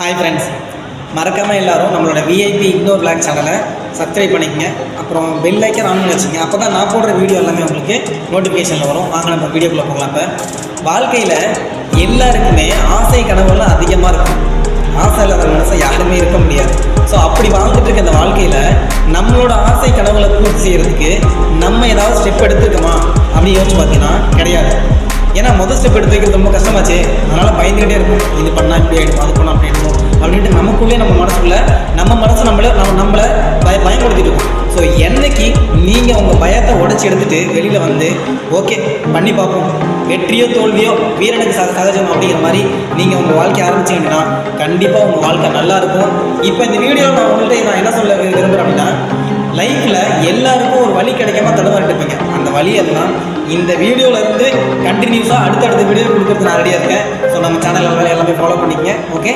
Hi friends, மறக்காமல் எல்லோரும் நம்மளோட விஐபி இக்னோர் விளாக் சேனலை சப்ஸ்கிரைப் பண்ணிக்கங்க. அப்புறம் பெல் ஐக்கன் ஆன் பண்ணி வச்சுங்க. அப்போ தான் நான் போடுற வீடியோ எல்லாமே உங்களுக்கு நோட்டிஃபிகேஷனில் வரும். வாங்க நம்ம வீடியோக்குள்ளே போகலாம். இப்போ வாழ்க்கையில் எல்லாருக்குமே ஆசை கனவுலாம் அதிகமாக இருக்கும். ஆசை இல்லாத மனசை யாருமே இருக்க முடியாது. ஸோ அப்படி வாழ்ந்துட்டு இருக்க இந்த வாழ்க்கையில் நம்மளோட ஆசை கனவுகளை பூர்த்தி செய்கிறதுக்கு நம்ம ஏதாவது ஸ்டெப் எடுத்துருக்கோமா அப்படின்னு யோசிச்சு பார்த்தீங்கன்னா கிடையாது. ஏன்னா முதல் ஸ்டெப் எடுத்து வைக்கிறது ரொம்ப கஷ்டமாச்சு. அதனால் பயந்துக்கிட்டே இருக்கும். இது பண்ணால் இப்படி ஆகிடும், அது பண்ணால் அப்படி ஆகிடும் அப்படின்ட்டு நமக்குள்ளே நம்ம மனசு நம்மளை பயன்படுத்திட்டு இருக்கும். ஸோ என்னைக்கு நீங்கள் உங்கள் பயத்தை உடச்சி எடுத்துகிட்டு வெளியில் வந்து ஓகே பண்ணி பார்ப்போம், வெற்றியோ தோல்வியோ வீரனுக்கு சகஜம் அப்படிங்கிற மாதிரி நீங்கள் உங்கள் வாழ்க்கையை ஆரம்பிச்சிங்கன்னா கண்டிப்பாக உங்கள் வாழ்க்கை நல்லாயிருக்கும். இப்போ இந்த வீடியோவில் நான் என்ன சொல்ல விரும்புகிறேன் அப்படின்னா, லைஃப்பில் எல்லாருக்கும் ஒரு வழி கிடைக்காம தடுமாறிட்டு இருப்பீங்க. அந்த வழியெல்லாம் இந்த வீடியோவிலேருந்து கண்டினியூஸாக அடுத்தடுத்த வீடியோ கொடுக்குறது நான் ரெடியாக இருக்கேன். ஸோ நம்ம சேனல் எல்லாமே ஃபாலோ பண்ணிக்கங்க. ஓகே.